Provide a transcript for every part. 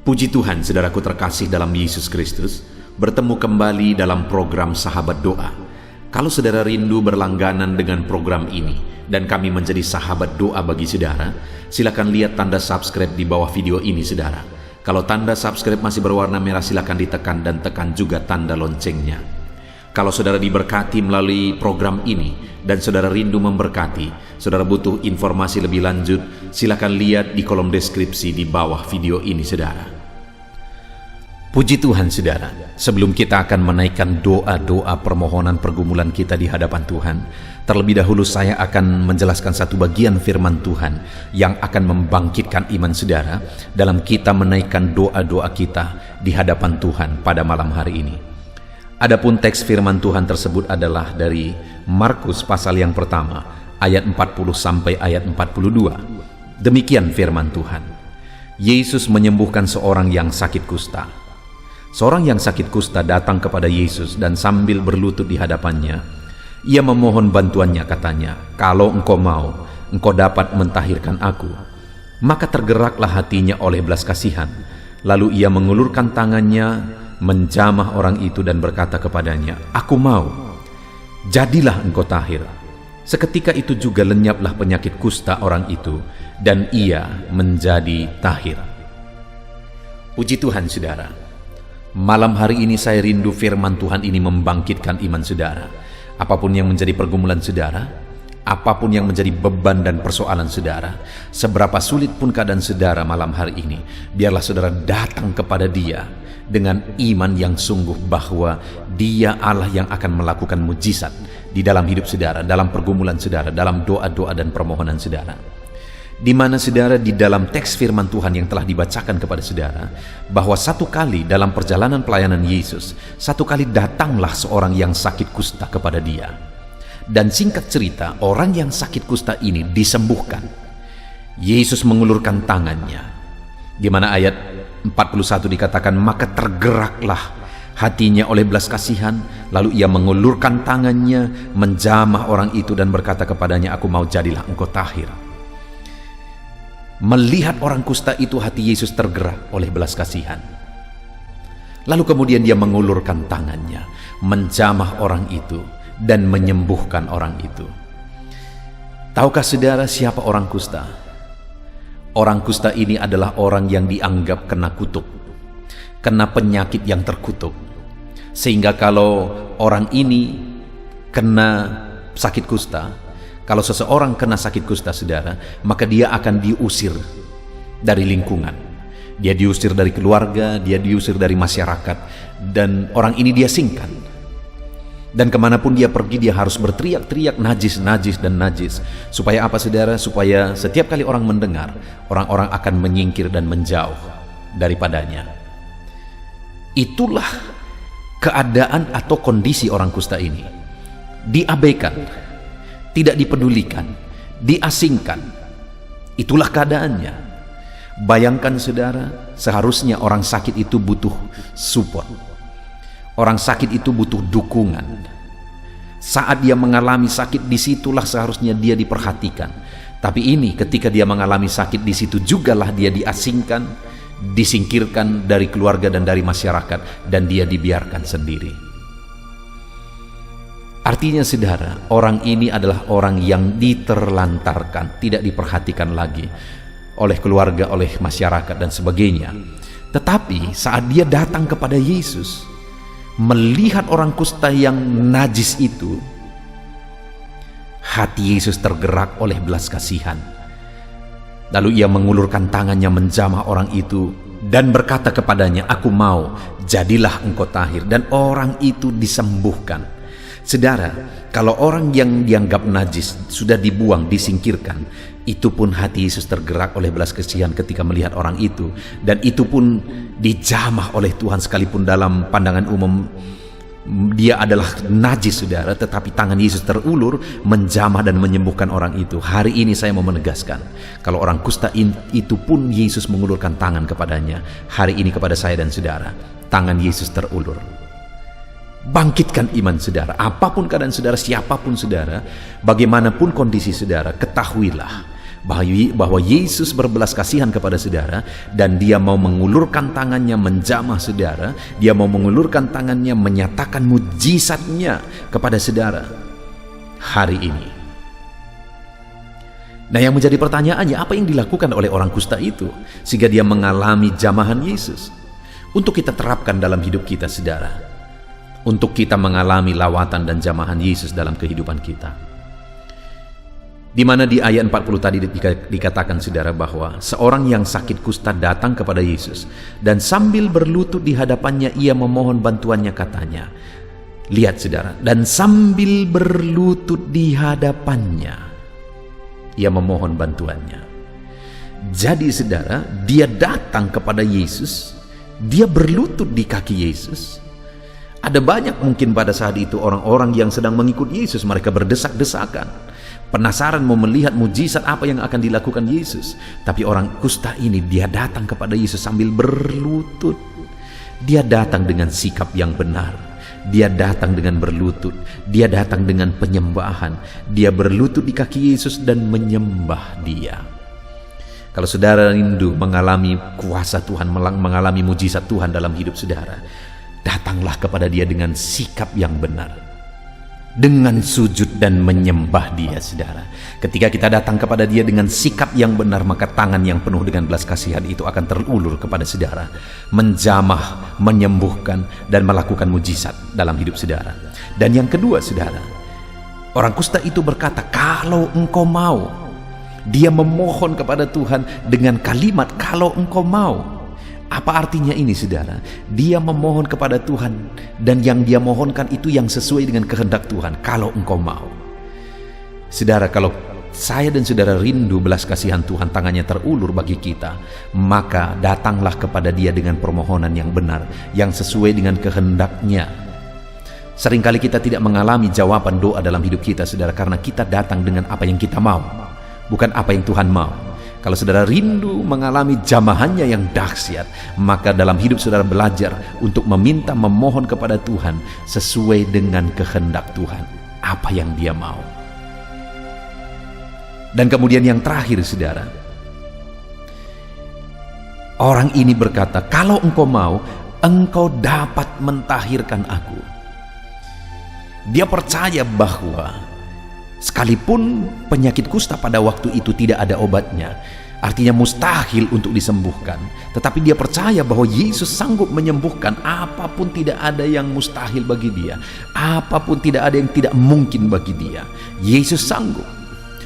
Puji Tuhan, saudaraku terkasih dalam Yesus Kristus, bertemu kembali dalam program Sahabat Doa. Kalau saudara rindu berlangganan dengan program ini dan kami menjadi sahabat doa bagi saudara, silakan lihat tanda subscribe di bawah video ini, saudara. Kalau tanda subscribe masih berwarna merah, silakan ditekan dan tekan juga tanda loncengnya. Kalau saudara diberkati melalui program ini dan saudara rindu memberkati, saudara butuh informasi lebih lanjut, silakan lihat di kolom deskripsi di bawah video ini, saudara. Puji Tuhan, saudara. Sebelum kita akan menaikkan doa-doa permohonan pergumulan kita di hadapan Tuhan, terlebih dahulu saya akan menjelaskan satu bagian firman Tuhan yang akan membangkitkan iman saudara dalam kita menaikkan doa-doa kita di hadapan Tuhan pada malam hari ini. Adapun teks firman Tuhan tersebut adalah dari Markus pasal yang pertama, ayat 40 sampai ayat 42. Demikian firman Tuhan. Yesus menyembuhkan seorang yang sakit kusta. Seorang yang sakit kusta datang kepada Yesus dan sambil berlutut di hadapannya, ia memohon bantuannya, katanya, "Kalau engkau mau, engkau dapat mentahirkan aku." Maka tergeraklah hatinya oleh belas kasihan. Lalu ia mengulurkan tangannya, menjamah orang itu dan berkata kepadanya, "Aku mau, jadilah engkau tahir." Seketika itu juga lenyaplah penyakit kusta orang itu dan ia menjadi tahir. Puji Tuhan, saudara. Malam hari ini saya rindu firman Tuhan ini membangkitkan iman saudara. Apapun yang menjadi pergumulan saudara, apapun yang menjadi beban dan persoalan saudara, seberapa sulit pun keadaan saudara malam hari ini, biarlah saudara datang kepada Dia dengan iman yang sungguh bahwa Dia Allah yang akan melakukan mujizat di dalam hidup saudara, dalam pergumulan saudara, dalam doa-doa dan permohonan saudara. Di mana saudara di dalam teks firman Tuhan yang telah dibacakan kepada saudara, bahwa satu kali dalam perjalanan pelayanan Yesus, satu kali datanglah seorang yang sakit kusta kepada Dia. Dan singkat cerita, orang yang sakit kusta ini disembuhkan. Yesus mengulurkan tangannya, di mana ayat 41 dikatakan, maka tergeraklah hatinya oleh belas kasihan, lalu ia mengulurkan tangannya, menjamah orang itu dan berkata kepadanya, "Aku mau, jadilah engkau tahir." Melihat orang kusta itu, hati Yesus tergerak oleh belas kasihan. Lalu kemudian dia mengulurkan tangannya, menjamah orang itu dan menyembuhkan orang itu. Tahukah saudara siapa orang kusta? Orang kusta ini adalah orang yang dianggap kena kutuk, kena penyakit yang terkutuk. Sehingga kalau orang ini kena sakit kusta, kalau seseorang kena sakit kusta, saudara, maka dia akan diusir dari lingkungan. Dia diusir dari keluarga, dia diusir dari masyarakat, dan orang ini dia singkan. Dan kemanapun dia pergi, dia harus berteriak-teriak, najis, najis, dan najis. Supaya apa, saudara? Supaya setiap kali orang mendengar, orang-orang akan menyingkir dan menjauh daripadanya. Itulah keadaan atau kondisi orang kusta ini. Diabaikan, tidak dipedulikan, diasingkan. Itulah keadaannya. Bayangkan saudara, seharusnya orang sakit itu butuh support. Orang sakit itu butuh dukungan. Saat dia mengalami sakit, disitulah seharusnya dia diperhatikan. Tapi ini ketika dia mengalami sakit, di situ jugalah dia diasingkan, disingkirkan dari keluarga dan dari masyarakat, dan dia dibiarkan sendiri. Artinya saudara, orang ini adalah orang yang diterlantarkan, tidak diperhatikan lagi oleh keluarga, oleh masyarakat dan sebagainya. Tetapi saat dia datang kepada Yesus, melihat orang kusta yang najis itu, hati Yesus tergerak oleh belas kasihan. Lalu ia mengulurkan tangannya, menjamah orang itu dan berkata kepadanya, "Aku mau, jadilah engkau tahir." Dan orang itu disembuhkan. Saudara, kalau orang yang dianggap najis sudah dibuang, disingkirkan, itu pun hati Yesus tergerak oleh belas kasihan ketika melihat orang itu. Dan itu pun dijamah oleh Tuhan, sekalipun dalam pandangan umum dia adalah najis, saudara, tetapi tangan Yesus terulur, menjamah dan menyembuhkan orang itu. Hari ini saya mau menegaskan, kalau orang kusta itu pun Yesus mengulurkan tangan kepadanya. Hari ini kepada saya dan saudara, tangan Yesus terulur. Bangkitkan iman saudara, apapun keadaan saudara, siapapun saudara, bagaimanapun kondisi saudara, ketahuilah bahwa Yesus berbelas kasihan kepada saudara, dan dia mau mengulurkan tangannya menjamah saudara, dia mau mengulurkan tangannya menyatakan mujizatnya kepada saudara hari ini. Nah, yang menjadi pertanyaannya, apa yang dilakukan oleh orang kusta itu sehingga dia mengalami jamahan Yesus? Untuk kita terapkan dalam hidup kita saudara, untuk kita mengalami lawatan dan jamahan Yesus dalam kehidupan kita. Di mana di ayat 40 tadi dikatakan saudara bahwa seorang yang sakit kusta datang kepada Yesus dan sambil berlutut di hadapannya ia memohon bantuannya, katanya. Lihat saudara, dan sambil berlutut di hadapannya ia memohon bantuannya. Jadi saudara, dia datang kepada Yesus, dia berlutut di kaki Yesus. Ada banyak mungkin pada saat itu orang-orang yang sedang mengikut Yesus, mereka berdesak-desakan, penasaran mau melihat mujizat apa yang akan dilakukan Yesus. Tapi orang kusta ini, dia datang kepada Yesus sambil berlutut. Dia datang dengan sikap yang benar. Dia datang dengan berlutut. Dia datang dengan penyembahan. Dia berlutut di kaki Yesus dan menyembah dia. Kalau saudara rindu mengalami kuasa Tuhan, mengalami mujizat Tuhan dalam hidup saudara, datanglah kepada dia dengan sikap yang benar, dengan sujud dan menyembah dia saudara. Ketika kita datang kepada dia dengan sikap yang benar, maka tangan yang penuh dengan belas kasihan itu akan terulur kepada saudara, menjamah, menyembuhkan, dan melakukan mujizat dalam hidup saudara. Dan yang kedua saudara, orang kusta itu berkata, kalau engkau mau. Dia memohon kepada Tuhan dengan kalimat, kalau engkau mau. Apa artinya ini saudara? Dia memohon kepada Tuhan, dan yang dia mohonkan itu yang sesuai dengan kehendak Tuhan, kalau engkau mau. Saudara, kalau saya dan saudara rindu belas kasihan Tuhan, tangannya terulur bagi kita, maka datanglah kepada dia dengan permohonan yang benar, yang sesuai dengan kehendaknya. Seringkali kita tidak mengalami jawaban doa dalam hidup kita saudara, karena kita datang dengan apa yang kita mau, bukan apa yang Tuhan mau. Kalau saudara rindu mengalami jamahannya yang dahsyat, maka dalam hidup saudara belajar untuk meminta, memohon kepada Tuhan sesuai dengan kehendak Tuhan, apa yang dia mau. Dan kemudian yang terakhir saudara, orang ini berkata, kalau engkau mau, engkau dapat mentahirkan aku. Dia percaya bahwa sekalipun penyakit kusta pada waktu itu tidak ada obatnya, artinya mustahil untuk disembuhkan, tetapi dia percaya bahwa Yesus sanggup menyembuhkan. Apapun tidak ada yang mustahil bagi dia, apapun tidak ada yang tidak mungkin bagi dia. Yesus sanggup.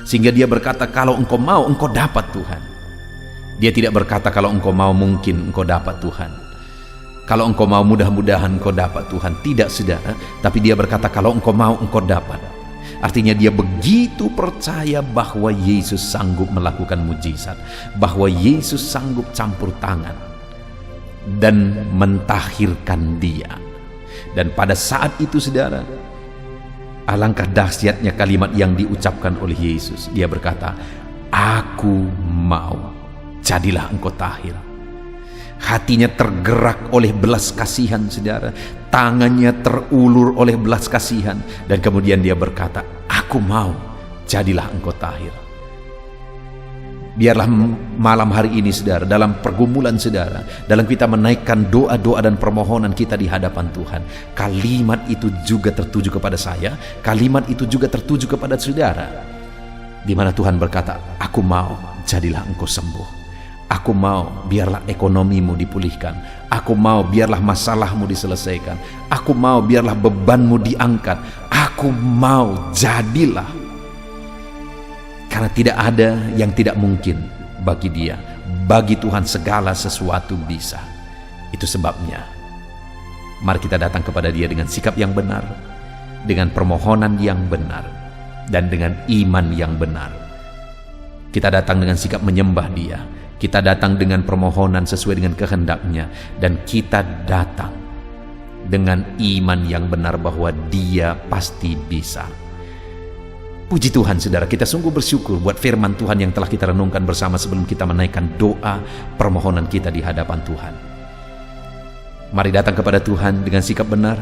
Sehingga dia berkata, kalau engkau mau, engkau dapat Tuhan. Dia tidak berkata kalau engkau mau mungkin engkau dapat Tuhan, kalau engkau mau mudah-mudahan engkau dapat Tuhan. Tidak saudara, tapi dia berkata kalau engkau mau engkau dapat. Artinya dia begitu percaya bahwa Yesus sanggup melakukan mujizat, bahwa Yesus sanggup campur tangan dan mentahirkan dia. Dan pada saat itu saudara, alangkah dahsyatnya kalimat yang diucapkan oleh Yesus. Dia berkata, aku mau, jadilah engkau tahir. Hatinya tergerak oleh belas kasihan saudara, tangannya terulur oleh belas kasihan, dan kemudian dia berkata, aku mau, jadilah engkau tahir. Biarlah malam hari ini saudara, dalam pergumulan saudara, dalam kita menaikkan doa-doa dan permohonan kita di hadapan Tuhan, kalimat itu juga tertuju kepada saya, kalimat itu juga tertuju kepada saudara, di mana Tuhan berkata, aku mau, jadilah engkau sembuh. Aku mau, biarlah ekonomimu dipulihkan. Aku mau, biarlah masalahmu diselesaikan. Aku mau, biarlah bebanmu diangkat. Aku mau, jadilah. Karena tidak ada yang tidak mungkin bagi dia. Bagi Tuhan segala sesuatu bisa. Itu sebabnya, mari kita datang kepada dia dengan sikap yang benar, dengan permohonan yang benar, dan dengan iman yang benar. Kita datang dengan sikap menyembah dia, kita datang dengan permohonan sesuai dengan kehendaknya, dan kita datang dengan iman yang benar bahwa dia pasti bisa. Puji Tuhan saudara, kita sungguh bersyukur buat firman Tuhan yang telah kita renungkan bersama sebelum kita menaikkan doa permohonan kita di hadapan Tuhan. Mari datang kepada Tuhan dengan sikap benar,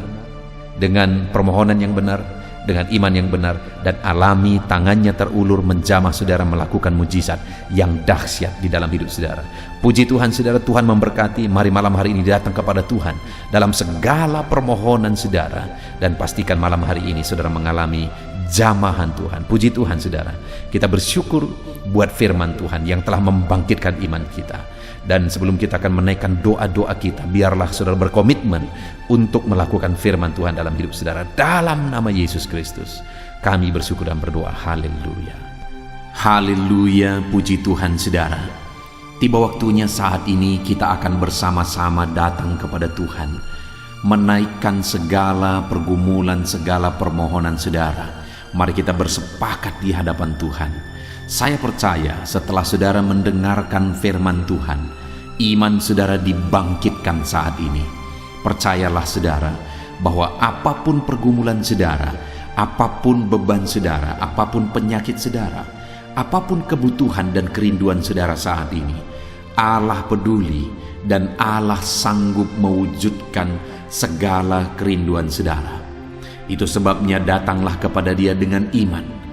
dengan permohonan yang benar, dengan iman yang benar, dan alami tangannya terulur menjamah saudara melakukan mujizat yang dahsyat di dalam hidup saudara. Puji Tuhan saudara, Tuhan memberkati. Mari malam hari ini datang kepada Tuhan dalam segala permohonan saudara, dan pastikan malam hari ini saudara mengalami jamahan Tuhan. Puji Tuhan saudara, kita bersyukur buat firman Tuhan yang telah membangkitkan iman kita. Dan sebelum kita akan menaikkan doa-doa kita, biarlah saudara berkomitmen untuk melakukan firman Tuhan dalam hidup saudara. Dalam nama Yesus Kristus, kami bersyukur dan berdoa. Haleluya. Haleluya, puji Tuhan saudara. Tiba waktunya saat ini kita akan bersama-sama datang kepada Tuhan, menaikkan segala pergumulan, segala permohonan saudara. Mari kita bersepakat di hadapan Tuhan. Saya percaya setelah saudara mendengarkan firman Tuhan, iman saudara dibangkitkan saat ini. Percayalah saudara bahwa apapun pergumulan saudara, apapun beban saudara, apapun penyakit saudara, apapun kebutuhan dan kerinduan saudara saat ini, Allah peduli dan Allah sanggup mewujudkan segala kerinduan saudara. Itu sebabnya datanglah kepada Dia dengan iman.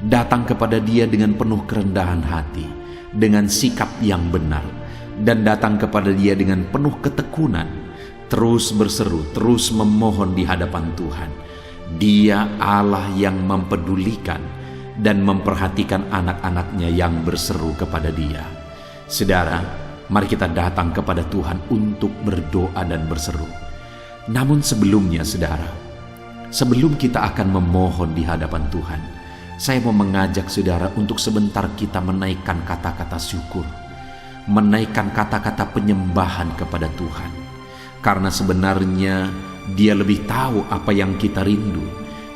Datang kepada Dia dengan penuh kerendahan hati, dengan sikap yang benar, dan datang kepada Dia dengan penuh ketekunan. Terus berseru, terus memohon di hadapan Tuhan. Dia Allah yang mempedulikan dan memperhatikan anak-anaknya yang berseru kepada Dia. Saudara, mari kita datang kepada Tuhan untuk berdoa dan berseru. Namun sebelumnya saudara, sebelum kita akan memohon di hadapan Tuhan, saya mau mengajak saudara untuk sebentar kita menaikkan kata-kata syukur, menaikkan kata-kata penyembahan kepada Tuhan. Karena sebenarnya Dia lebih tahu apa yang kita rindu,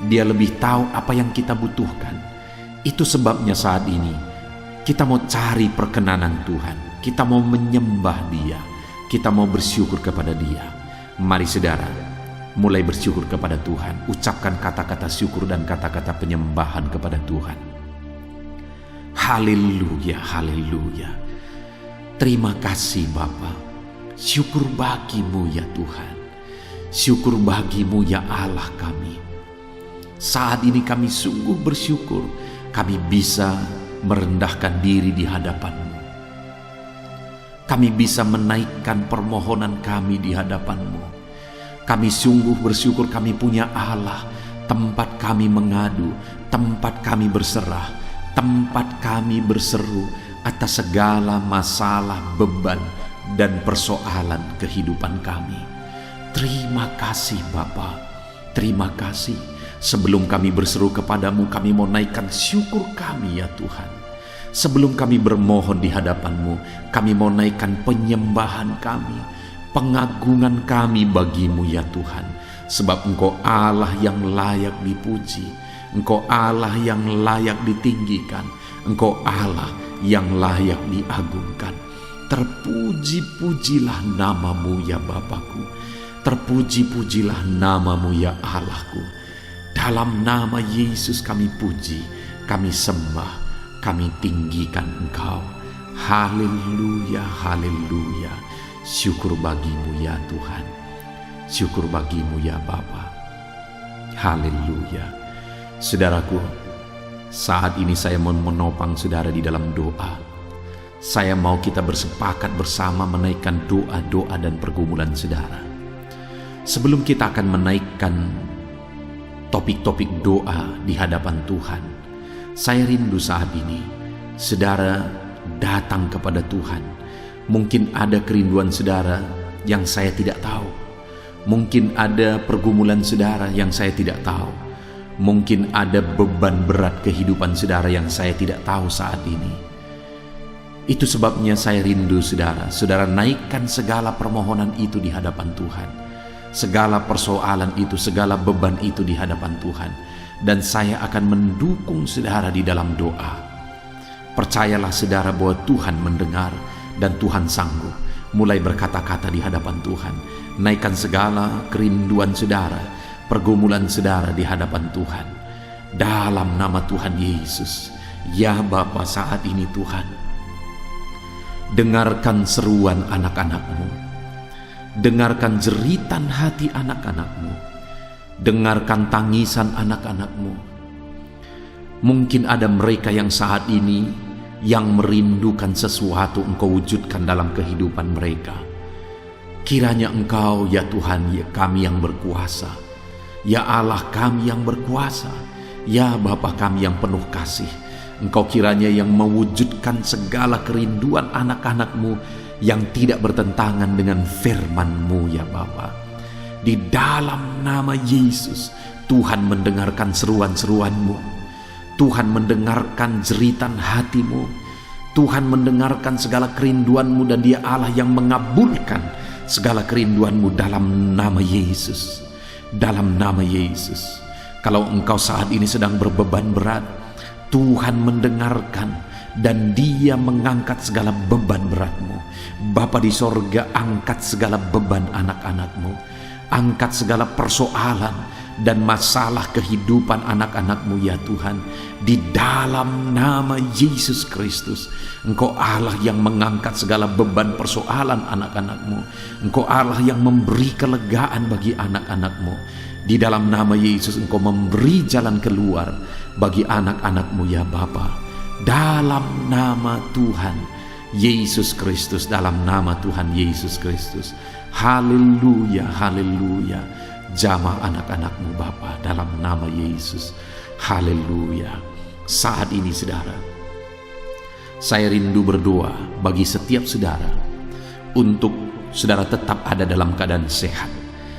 Dia lebih tahu apa yang kita butuhkan. Itu sebabnya saat ini kita mau cari perkenanan Tuhan, kita mau menyembah Dia, kita mau bersyukur kepada Dia. Mari saudara, mulai bersyukur kepada Tuhan. Ucapkan kata-kata syukur dan kata-kata penyembahan kepada Tuhan. Haleluya, haleluya. Terima kasih Bapa. Syukur bagimu ya Tuhan. Syukur bagimu ya Allah kami. Saat ini kami sungguh bersyukur kami bisa merendahkan diri di hadapan-Mu. Kami bisa menaikkan permohonan kami di hadapan-Mu. Kami sungguh bersyukur kami punya Allah, tempat kami mengadu, tempat kami berserah, tempat kami berseru atas segala masalah, beban, dan persoalan kehidupan kami. Terima kasih Bapa, terima kasih. Sebelum kami berseru kepadamu, kami mau naikkan syukur kami ya Tuhan. Sebelum kami bermohon di hadapan-Mu, kami mau naikkan penyembahan kami, pengagungan kami bagimu ya Tuhan. Sebab Engkau Allah yang layak dipuji, Engkau Allah yang layak ditinggikan, Engkau Allah yang layak diagungkan. Terpuji-pujilah namamu ya Bapakku, terpuji-pujilah namamu ya Allahku. Dalam nama Yesus kami puji, kami sembah, kami tinggikan Engkau. Haleluya, haleluya. Syukur bagimu ya Tuhan, syukur bagimu ya Bapa. Haleluya. Saudaraku, saat ini saya mau menopang saudara di dalam doa. Saya mau kita bersepakat bersama menaikkan doa-doa dan pergumulan saudara. Sebelum kita akan menaikkan topik-topik doa di hadapan Tuhan, saya rindu saat ini saudara datang kepada Tuhan. Mungkin ada kerinduan saudara yang saya tidak tahu. Mungkin ada pergumulan saudara yang saya tidak tahu. Mungkin ada beban berat kehidupan saudara yang saya tidak tahu saat ini. Itu sebabnya saya rindu saudara. Saudara naikkan segala permohonan itu di hadapan Tuhan. Segala persoalan itu, segala beban itu di hadapan Tuhan. Dan saya akan mendukung saudara di dalam doa. Percayalah saudara bahwa Tuhan mendengar dan Tuhan sanggup. Mulai berkata-kata di hadapan Tuhan. Naikkan segala kerinduan saudara, pergumulan saudara di hadapan Tuhan. Dalam nama Tuhan Yesus. Ya Bapa, saat ini Tuhan, dengarkan seruan anak-anak-Mu. Dengarkan jeritan hati anak-anak-Mu. Dengarkan tangisan anak-anak-Mu. Mungkin ada mereka yang saat ini yang merindukan sesuatu Engkau wujudkan dalam kehidupan mereka. Kiranya Engkau, ya Tuhan, ya kami yang berkuasa, ya Allah kami yang berkuasa, ya Bapa kami yang penuh kasih, Engkau kiranya yang mewujudkan segala kerinduan anak-anak-Mu yang tidak bertentangan dengan firman-Mu, ya Bapa. Di dalam nama Yesus, Tuhan mendengarkan seruan-seruan-Mu, Tuhan mendengarkan jeritan hati-Mu, Tuhan mendengarkan segala kerinduan-Mu, dan Dia Allah yang mengabulkan segala kerinduan-Mu dalam nama Yesus. Dalam nama Yesus. Kalau engkau saat ini sedang berbeban berat, Tuhan mendengarkan dan Dia mengangkat segala beban beratmu. Bapa di sorga, angkat segala beban anak-anak-Mu, angkat segala persoalan dan masalah kehidupan anak-anak-Mu, ya Tuhan. Di dalam nama Yesus Kristus, Engkau Allah yang mengangkat segala beban persoalan anak-anak-Mu. Engkau Allah yang memberi kelegaan bagi anak-anak-Mu. Di dalam nama Yesus, Engkau memberi jalan keluar bagi anak-anak-Mu, ya Bapa. Dalam nama Tuhan Yesus Kristus, dalam nama Tuhan Yesus Kristus. Haleluya, haleluya. Jamah anak-anak-Mu Bapa, dalam nama Yesus. Haleluya. Saat ini saudara, saya rindu berdoa bagi setiap saudara untuk saudara tetap ada dalam keadaan sehat.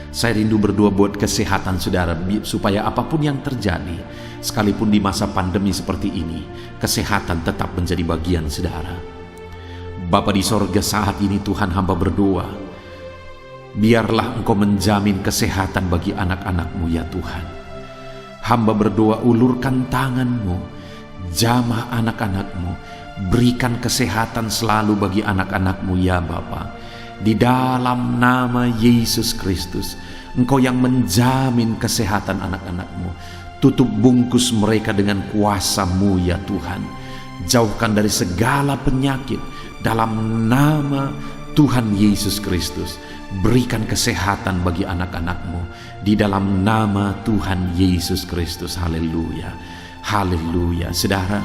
Saya rindu berdoa buat kesehatan saudara, supaya apapun yang terjadi, sekalipun di masa pandemi seperti ini, kesehatan tetap menjadi bagian saudara. Bapa di sorga, saat ini Tuhan hamba berdoa, biarlah Engkau menjamin kesehatan bagi anak-anak-Mu, ya Tuhan. Hamba berdoa, ulurkan tangan-Mu, jamah anak-anak-Mu, berikan kesehatan selalu bagi anak-anak-Mu, ya Bapa. Di dalam nama Yesus Kristus, Engkau yang menjamin kesehatan anak-anak-Mu. Tutup bungkus mereka dengan kuasa-Mu, ya Tuhan. Jauhkan dari segala penyakit dalam nama Tuhan Yesus Kristus. Berikan kesehatan bagi anak-anak-Mu di dalam nama Tuhan Yesus Kristus. Haleluya, haleluya. Saudara,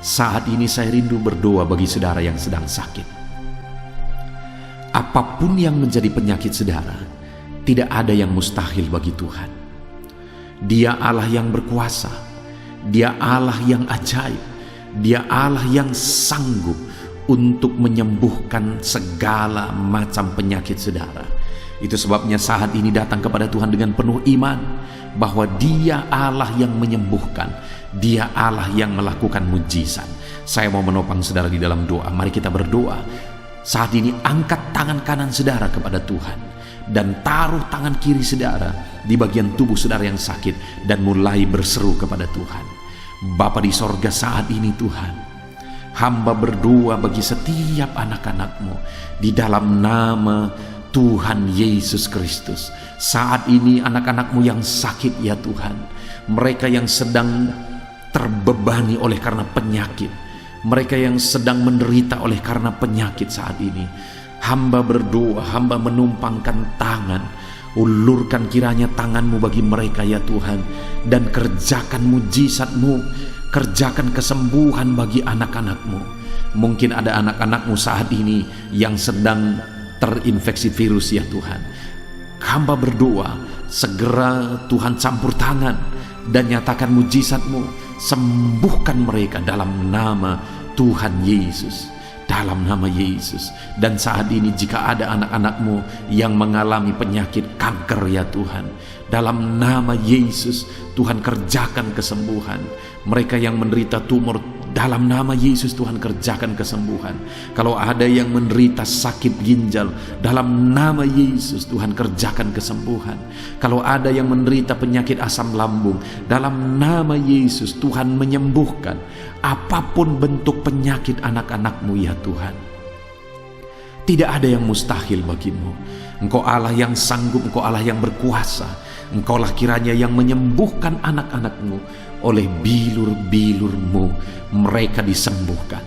saat ini saya rindu berdoa bagi saudara yang sedang sakit. Apapun yang menjadi penyakit saudara, tidak ada yang mustahil bagi Tuhan. Dia Allah yang berkuasa, Dia Allah yang ajaib, Dia Allah yang sanggup untuk menyembuhkan segala macam penyakit saudara. Itu sebabnya saat ini datang kepada Tuhan dengan penuh iman bahwa Dia Allah yang menyembuhkan, Dia Allah yang melakukan mujizat. Saya mau menopang saudara di dalam doa. Mari kita berdoa. Saat ini angkat tangan kanan saudara kepada Tuhan dan taruh tangan kiri saudara di bagian tubuh saudara yang sakit dan mulai berseru kepada Tuhan. Bapa di sorga, saat ini Tuhan, hamba berdoa bagi setiap anak-anak-Mu di dalam nama Tuhan Yesus Kristus. Saat ini anak-anak-Mu yang sakit, ya Tuhan, mereka yang sedang terbebani oleh karena penyakit, mereka yang sedang menderita oleh karena penyakit saat ini, hamba berdoa, hamba menumpangkan tangan. Ulurkan kiranya tangan-Mu bagi mereka, ya Tuhan, dan kerjakan mujizat-Mu, kerjakan kesembuhan bagi anak-anak-Mu. Mungkin ada anak-anak-Mu saat ini yang sedang terinfeksi virus, ya Tuhan. Hamba berdoa, segera Tuhan campur tangan dan nyatakan mujizat-Mu, sembuhkan mereka dalam nama Tuhan Yesus, dalam nama Yesus. Dan saat ini jika ada anak-anak-Mu yang mengalami penyakit kanker, ya Tuhan, dalam nama Yesus Tuhan kerjakan kesembuhan. Mereka yang menderita tumor, dalam nama Yesus Tuhan kerjakan kesembuhan. Kalau ada yang menderita sakit ginjal, dalam nama Yesus Tuhan kerjakan kesembuhan. Kalau ada yang menderita penyakit asam lambung, dalam nama Yesus Tuhan menyembuhkan. Apapun bentuk penyakit anak-anak-Mu, ya Tuhan, tidak ada yang mustahil bagimu. Engkau Allah yang sanggup, Engkau Allah yang berkuasa. Engkaulah kiranya yang menyembuhkan anak-anak-Mu. Oleh bilur-bilur-Mu mereka disembuhkan.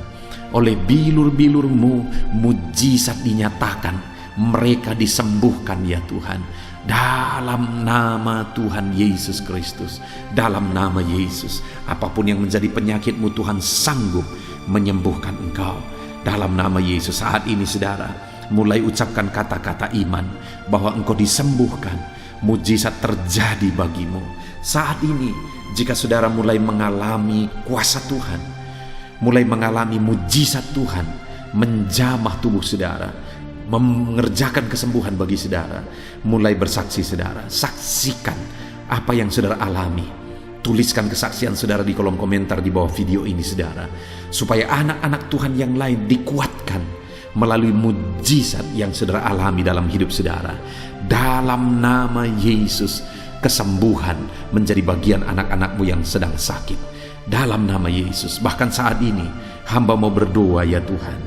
Oleh bilur-bilur-Mu mujizat dinyatakan mereka disembuhkan ya Tuhan. Dalam nama Tuhan Yesus Kristus, dalam nama Yesus, apapun yang menjadi penyakitmu, Tuhan sanggup menyembuhkan engkau. Dalam nama Yesus, saat ini saudara, mulai ucapkan kata-kata iman bahwa engkau disembuhkan, mujizat terjadi bagimu. Saat ini, jika saudara mulai mengalami kuasa Tuhan, mulai mengalami mujizat Tuhan menjamah tubuh saudara, mengerjakan kesembuhan bagi saudara, mulai bersaksi saudara, saksikan apa yang saudara alami. Tuliskan kesaksian saudara di kolom komentar di bawah video ini saudara, supaya anak-anak Tuhan yang lain dikuatkan melalui mujizat yang saudara alami dalam hidup saudara. Dalam nama Yesus, kesembuhan menjadi bagian anak-anakmu yang sedang sakit. Dalam nama Yesus, bahkan saat ini hamba mau berdoa ya Tuhan,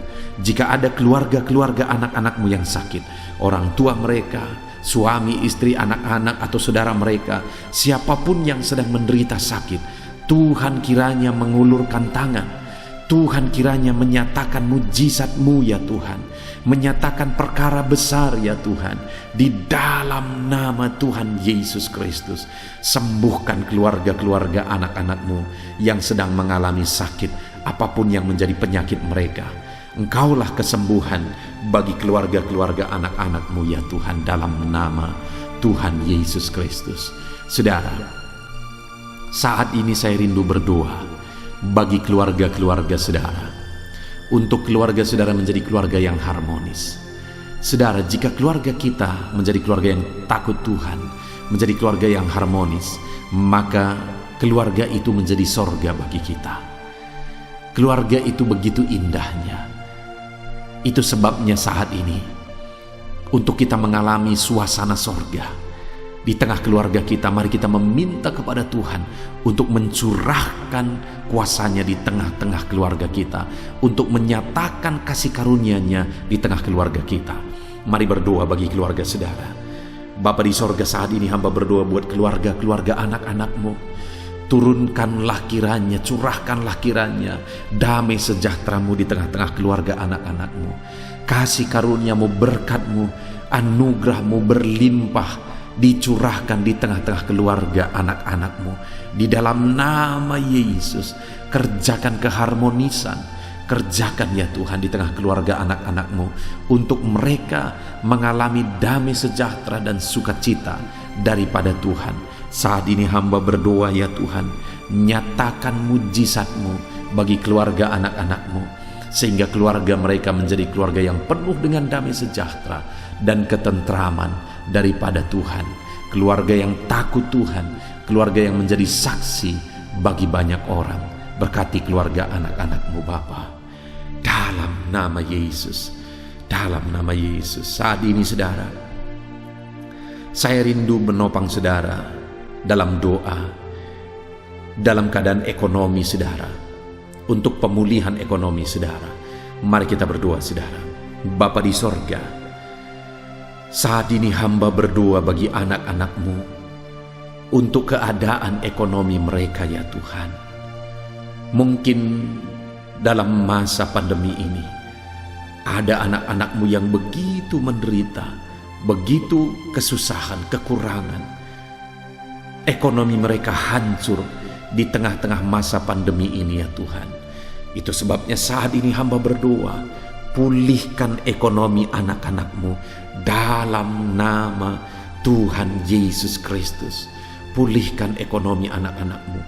jika ada keluarga-keluarga anak-anakmu yang sakit, orang tua mereka, suami, istri, anak-anak, atau saudara mereka, siapapun yang sedang menderita sakit, Tuhan kiranya mengulurkan tangan, Tuhan kiranya menyatakan mujizat-Mu ya Tuhan, menyatakan perkara besar ya Tuhan. Di dalam nama Tuhan Yesus Kristus, sembuhkan keluarga-keluarga anak-anak-Mu yang sedang mengalami sakit, apapun yang menjadi penyakit mereka. Engkaulah kesembuhan bagi keluarga-keluarga anak-anak-Mu ya Tuhan, dalam nama Tuhan Yesus Kristus. Saudara, saat ini saya rindu berdoa bagi keluarga-keluarga saudara, untuk keluarga saudara menjadi keluarga yang harmonis. Saudara, jika keluarga kita menjadi keluarga yang takut Tuhan, menjadi keluarga yang harmonis, maka keluarga itu menjadi sorga bagi kita. Keluarga itu begitu indahnya. Itu sebabnya saat ini, untuk kita mengalami suasana sorga di tengah keluarga kita, mari kita meminta kepada Tuhan untuk mencurahkan kuasanya di tengah-tengah keluarga kita, untuk menyatakan kasih karunia-Nya di tengah keluarga kita. Mari berdoa bagi keluarga saudara. Bapa di sorga, saat ini hamba berdoa buat keluarga-keluarga anak-anak-Mu. Turunkanlah kiranya, curahkanlah kiranya damai sejahtera-Mu di tengah-tengah keluarga anak-anak-Mu. Kasih karunia-Mu, berkat-Mu, anugerah-Mu berlimpah dicurahkan di tengah-tengah keluarga anak-anak-Mu. Di dalam nama Yesus, kerjakan keharmonisan, kerjakan ya Tuhan di tengah keluarga anak-anak-Mu, untuk mereka mengalami damai sejahtera dan sukacita daripada Tuhan. Saat ini hamba berdoa ya Tuhan, nyatakan mujizat-Mu bagi keluarga anak-anak-Mu, sehingga keluarga mereka menjadi keluarga yang penuh dengan damai sejahtera dan ketentraman daripada Tuhan. Keluarga yang takut Tuhan, keluarga yang menjadi saksi bagi banyak orang. Berkati keluarga anak-anak-Mu Bapa, dalam nama Yesus, dalam nama Yesus. Saat ini saudara, saya rindu menopang saudara dalam doa, dalam keadaan ekonomi saudara, untuk pemulihan ekonomi saudara. Mari kita berdoa saudara. Bapa di sorga, saat ini hamba berdoa bagi anak-anak-Mu untuk keadaan ekonomi mereka ya Tuhan. Mungkin dalam masa pandemi ini ada anak-anak-Mu yang begitu menderita, begitu kesusahan, kekurangan. Ekonomi mereka hancur di tengah-tengah masa pandemi ini ya Tuhan. Itu sebabnya saat ini hamba berdoa, pulihkan ekonomi anak-anak-Mu dalam nama Tuhan Yesus Kristus. Pulihkan ekonomi anak-anak-Mu,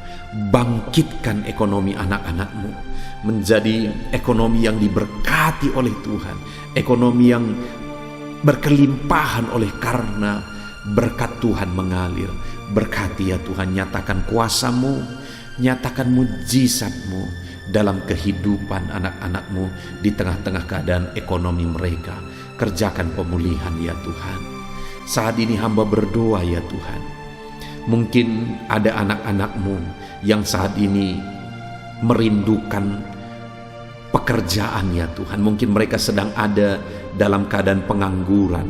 bangkitkan ekonomi anak-anak-Mu menjadi ekonomi yang diberkati oleh Tuhan, ekonomi yang berkelimpahan oleh karena berkat Tuhan mengalir. Berkati ya Tuhan, nyatakan kuasa-Mu, nyatakan mujizat-Mu dalam kehidupan anak-anak-Mu di tengah-tengah keadaan ekonomi mereka. Kerjakan pemulihan ya Tuhan. Saat ini hamba berdoa ya Tuhan, mungkin ada anak-anak-Mu yang saat ini merindukan pekerjaan ya Tuhan. Mungkin mereka sedang ada dalam keadaan pengangguran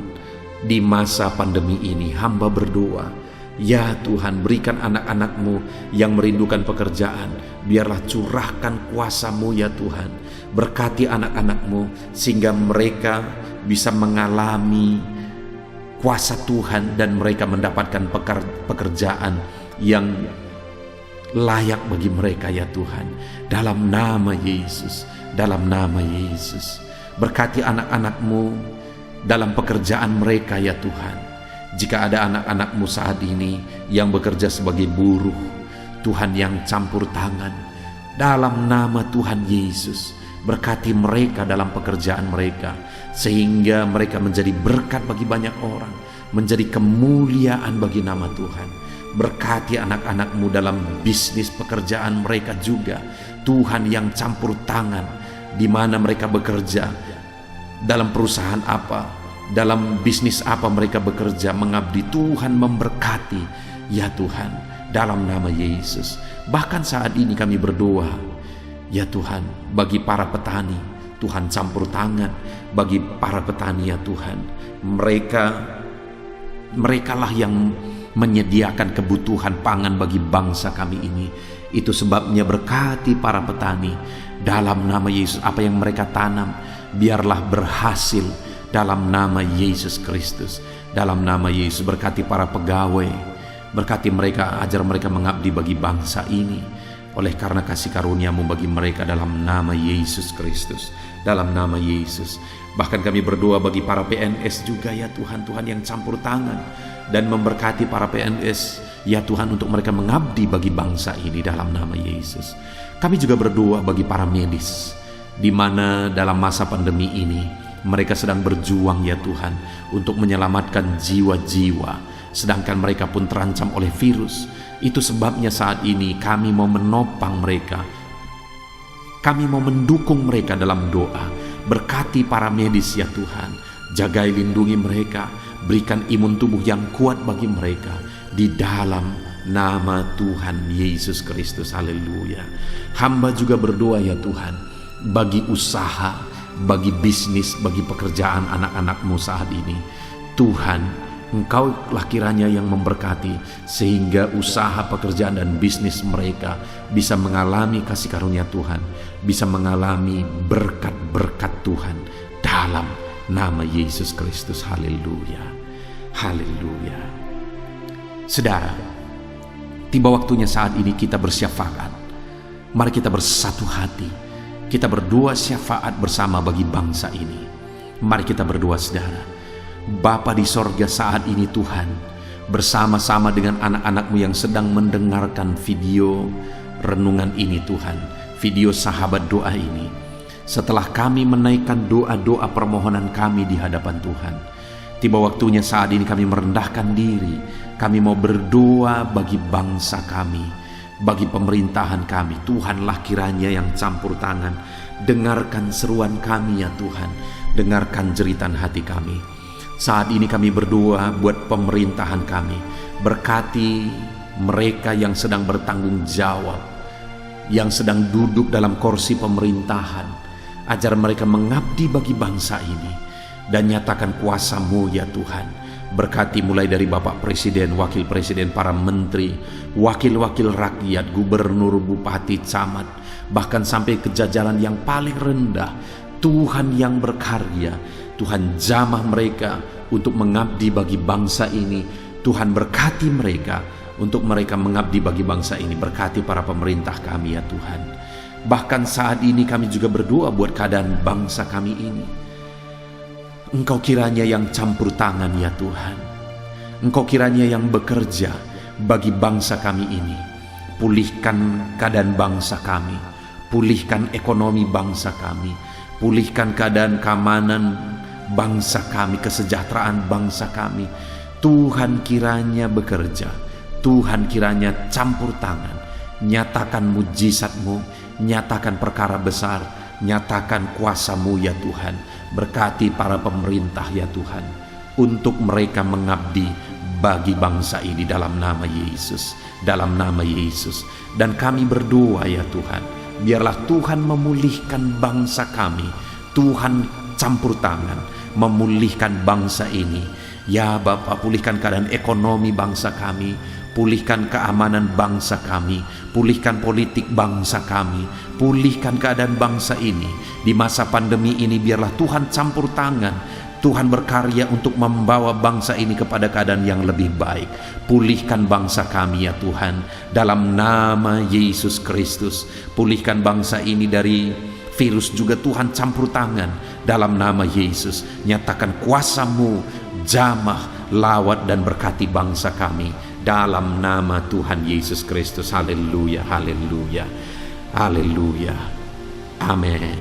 di masa pandemi ini. Hamba berdoa, Ya Tuhan, berikan anak-anak-Mu yang merindukan pekerjaan, biarlah curahkan kuasa-Mu ya Tuhan. Berkati anak-anak-Mu sehingga mereka bisa mengalami kuasa Tuhan dan mereka mendapatkan pekerjaan yang layak bagi mereka ya Tuhan. Dalam nama Yesus, dalam nama Yesus. Berkati anak-anak-Mu dalam pekerjaan mereka ya Tuhan. Jika ada anak-anak-Mu saat ini yang bekerja sebagai buruh, Tuhan yang campur tangan, dalam nama Tuhan Yesus, berkati mereka dalam pekerjaan mereka, sehingga mereka menjadi berkat bagi banyak orang, menjadi kemuliaan bagi nama Tuhan. Berkati anak-anak-Mu dalam bisnis pekerjaan mereka juga, Tuhan yang campur tangan, di mana mereka bekerja, dalam perusahaan apa, dalam bisnis apa mereka bekerja, mengabdi, Tuhan memberkati ya Tuhan, dalam nama Yesus. Bahkan saat ini kami berdoa ya Tuhan, bagi para petani, Tuhan campur tangan bagi para petani ya Tuhan. Merekalah yang menyediakan kebutuhan pangan bagi bangsa kami ini. Itu sebabnya berkati para petani dalam nama Yesus. Apa yang mereka tanam biarlah berhasil dalam nama Yesus Kristus. Dalam nama Yesus, berkati para pegawai, berkati mereka, ajar mereka mengabdi bagi bangsa ini oleh karena kasih karunia-Mu bagi mereka, dalam nama Yesus Kristus, dalam nama Yesus. Bahkan kami berdoa bagi para PNS juga ya Tuhan, Tuhan yang campur tangan dan memberkati para PNS ya Tuhan, untuk mereka mengabdi bagi bangsa ini dalam nama Yesus. Kami juga berdoa bagi para medis, di mana dalam masa pandemi ini mereka sedang berjuang ya Tuhan untuk menyelamatkan jiwa-jiwa, sedangkan mereka pun terancam oleh virus. Itu sebabnya saat ini kami mau menopang mereka, kami mau mendukung mereka dalam doa. Berkati para medis ya Tuhan, jagai lindungi mereka, berikan imun tubuh yang kuat bagi mereka, di dalam nama Tuhan Yesus Kristus. Haleluya. Hamba juga berdoa ya Tuhan, bagi usaha, bagi bisnis, bagi pekerjaan anak-anak-Mu saat ini. Tuhan, Engkaulah kiranya yang memberkati, sehingga usaha, pekerjaan dan bisnis mereka bisa mengalami kasih karunia Tuhan, bisa mengalami berkat-berkat Tuhan dalam nama Yesus Kristus. Haleluya, haleluya. Saudara, tiba waktunya saat ini kita bersyafaat. Mari kita bersatu hati, kita berdoa syafaat bersama bagi bangsa ini. Mari kita berdoa saudara. Bapa di sorga, saat ini Tuhan, bersama-sama dengan anak-anak-Mu yang sedang mendengarkan video renungan ini Tuhan, video sahabat doa ini. Setelah kami menaikkan doa-doa permohonan kami di hadapan Tuhan, tiba waktunya saat ini kami merendahkan diri. Kami mau berdoa bagi bangsa kami, bagi pemerintahan kami. Tuhanlah kiranya yang campur tangan. Dengarkan seruan kami ya Tuhan, dengarkan jeritan hati kami. Saat ini kami berdoa buat pemerintahan kami. Berkati mereka yang sedang bertanggung jawab, yang sedang duduk dalam kursi pemerintahan. Ajar mereka mengabdi bagi bangsa ini, dan nyatakan kuasa-Mu ya Tuhan. Berkati mulai dari Bapak Presiden, Wakil Presiden, para menteri, wakil-wakil rakyat, gubernur, bupati, camat, bahkan sampai ke jajaran yang paling rendah. Tuhan yang berkarya, Tuhan jamah mereka untuk mengabdi bagi bangsa ini. Tuhan berkati mereka untuk mereka mengabdi bagi bangsa ini. Berkati para pemerintah kami ya Tuhan. Bahkan saat ini kami juga berdoa buat keadaan bangsa kami ini. Engkau kiranya yang campur tangan ya Tuhan. Engkau kiranya yang bekerja bagi bangsa kami ini. Pulihkan keadaan bangsa kami, pulihkan ekonomi bangsa kami, pulihkan keadaan keamanan bangsa kami, kesejahteraan bangsa kami. Tuhan kiranya bekerja, Tuhan kiranya campur tangan. Nyatakan mujizat-Mu, nyatakan perkara besar, nyatakan kuasa-Mu ya Tuhan. Berkati para pemerintah ya Tuhan, untuk mereka mengabdi bagi bangsa ini dalam nama Yesus, dalam nama Yesus. Dan kami berdoa ya Tuhan, biarlah Tuhan memulihkan bangsa kami. Tuhan campur tangan memulihkan bangsa ini Ya Bapa, pulihkan keadaan ekonomi bangsa kami, pulihkan keamanan bangsa kami, pulihkan politik bangsa kami, pulihkan keadaan bangsa ini. Di masa pandemi ini biarlah Tuhan campur tangan, Tuhan berkarya untuk membawa bangsa ini kepada keadaan yang lebih baik. Pulihkan bangsa kami ya Tuhan, dalam nama Yesus Kristus. Pulihkan bangsa ini dari virus juga Tuhan, campur tangan dalam nama Yesus. Nyatakan kuasa-Mu, jamah, lawat dan berkati bangsa kami dalam nama Tuhan Yesus Kristus. Haleluya, haleluya, haleluya. Amin.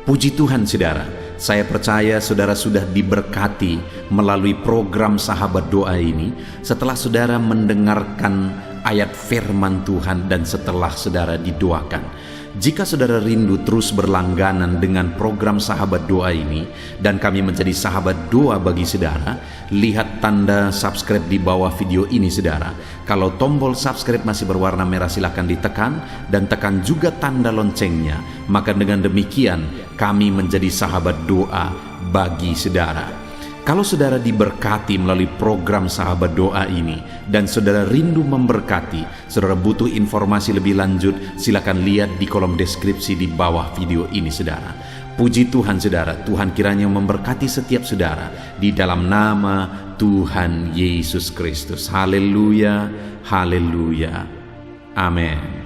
Puji Tuhan saudara, saya percaya saudara sudah diberkati melalui program Sahabat Doa ini setelah saudara mendengarkan ayat firman Tuhan dan setelah saudara didoakan. Jika saudara rindu terus berlangganan dengan program Sahabat Doa ini dan kami menjadi sahabat doa bagi saudara, lihat tanda subscribe di bawah video ini saudara. Kalau tombol subscribe masih berwarna merah silakan ditekan dan tekan juga tanda loncengnya. Maka dengan demikian kami menjadi sahabat doa bagi saudara. Kalau saudara diberkati melalui program Sahabat Doa ini dan saudara rindu memberkati, saudara butuh informasi lebih lanjut, silakan lihat di kolom deskripsi di bawah video ini saudara. Puji Tuhan saudara, Tuhan kiranya memberkati setiap saudara di dalam nama Tuhan Yesus Kristus. Haleluya, haleluya, amin.